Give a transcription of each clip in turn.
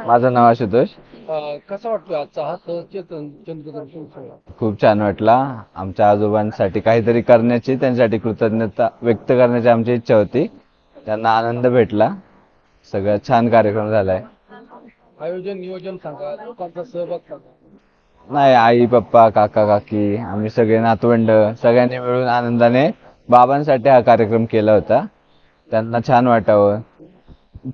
माझं नाव आशुतोष. कसा वाटतो आजचा हा सहचेतन चंद्रदर्शन सोहळा? खूप छान वाटला. आमच्या आजोबांसाठी काहीतरी करण्याची, त्यांच्यासाठी कृतज्ञता व्यक्त करण्याची आमची इच्छा होती. त्यांना आनंद भेटला. सगळं छान कार्यक्रम झालाय. आयोजन नियोजन सांगा, लोकांचा सहभाग सांगा. नाही, आई पप्पा काका काकी आम्ही सगळे नातवंड सगळ्यांनी मिळून आनंदाने बाबांसाठी हा कार्यक्रम केला होता. त्यांना छान वाटावं,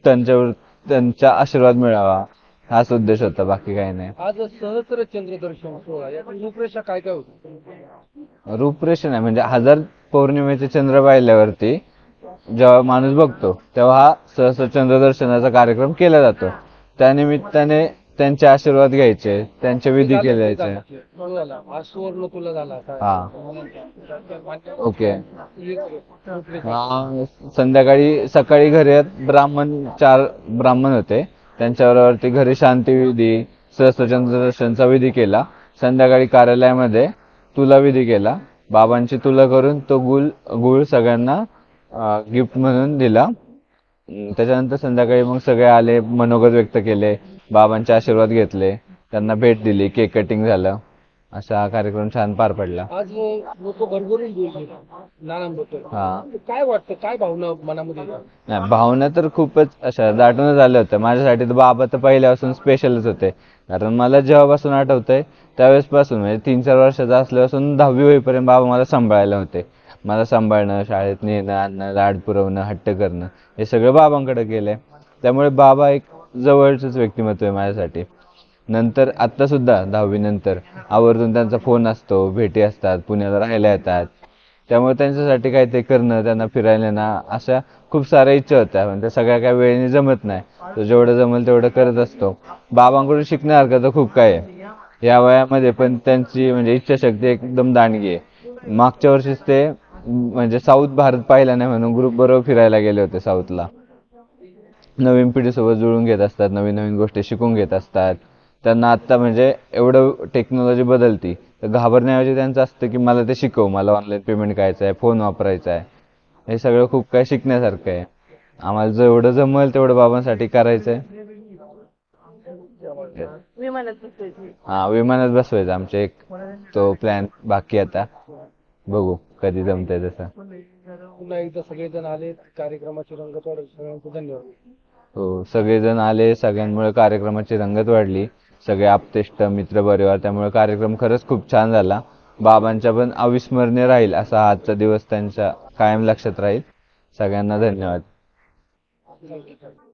त्यांच्यावर त्यांचा आशीर्वाद मिळावा, हाच उद्देश होता, बाकी काही नाही. आज सहस्र चंद्रदर्शन सोहळा याची रूपरेषा काय काय होती? रूपरेषा नाही, म्हणजे हजार पौर्णिमेचे चंद्र पाहिल्यावरती जेव्हा माणूस बघतो तेव्हा हा सहस्र चंद्रदर्शनाचा कार्यक्रम केला जातो. त्यानिमित्ताने त्यांचे आशीर्वाद घ्यायचे, त्यांचे विधी केले जायचे. आज सुवर्ण तुला झाला हा, ओके. रूपरेषा. सकाळी घरी चार ब्राह्मण होते. त्यांच्यावरती घरी शांतिविधी, सहस्त्रचंद्र विधी केला. संध्याकाळी कार्यालयामध्ये तुला विधी केला. बाबांची तुला करून तो गुळ सगळ्यांना गिफ्ट म्हणून दिला. त्याच्यानंतर संध्याकाळी मग सगळे आले, मनोगत व्यक्त केले, बाबांचे आशीर्वाद घेतले, त्यांना भेट दिली, केक कटिंग झालं. असा हा कार्यक्रम छान पार पडला. आज लोक भरभरून बोलले नानांबद्दल. हा, काय वाटतं, काय भावना मनामध्ये येतात? नाही, भावना तर खूपच अशा दाटूनच आल्या होत्या. माझ्यासाठी तर बाबा तर पहिल्यापासून स्पेशलच होते. कारण मला जेव्हापासून आठवतंय त्यावेळेसपासून, म्हणजे 3-4 वर्षाचा असल्यापासून 10वी होईपर्यंत बाबा मला सांभाळायला होते. मला सांभाळणं, शाळेत नेणं आणणं, लाड पुरवणं, हट्ट करणं, हे सगळं बाबांकडे केलंय. त्यामुळे बाबा एक जवळचंच व्यक्तिमत्व आहे माझ्यासाठी. नंतर आत्तासुद्धा 10वी नंतर आवर्जून त्यांचा फोन असतो, भेटी असतात, पुण्याला राहायला येतात. त्यामुळे त्यांच्यासाठी काहीतरी करणं, त्यांना फिरायला नेणं, अशा खूप साऱ्या इच्छा होत्या. पण त्या सगळ्या काही वेळेने जमत नाही. तो जेवढं जमेल तेवढं करत असतो. बाबांकडून शिकण्यासारखं तर खूप काय आहे. या वयामध्ये पण त्यांची म्हणजे इच्छाशक्ती एकदम दांडगी आहे. मागच्या वर्षीच ते म्हणजे साऊथ भारत पाहिला नाही म्हणून ग्रुप बरोबर फिरायला गेले होते साऊथला. नवीन पिढीसोबत जुळून घेत असतात, नवीन नवीन गोष्टी शिकून घेत असतात. त्यांना आत्ता म्हणजे एवढं टेक्नॉलॉजी बदलती तर घाबरण्याऐवजी त्यांचं असतं की मला ते शिकव, मला ऑनलाईन पेमेंट करायचं आहे, फोन वापरायचा आहे. हे सगळं खूप काय शिकण्यासारखं आहे. आम्हाला जेवढं जमेल तेवढं बाबांसाठी करायचं आहे. हा, विमानात बसवायचं आमच्या एक तो प्लॅन बाकी आता. बघू कधी जमतंय तसं. पुन्हा एकदा सगळेजण आले, कार्यक्रमाची रंगत वाढवली. सगळ्यांचे धन्यवाद. हो, सगळेजण आले, सगळ्यांमुळे कार्यक्रमाची रंगत वाढली. सगळे आप्तेष्ट मित्र परिवार, त्यामुळे कार्यक्रम खरंच खूप छान झाला. बाबांच्या पण अविस्मरणीय राहील असा आजचा दिवस त्यांच्या कायम लक्षात राहील. सगळ्यांना धन्यवाद.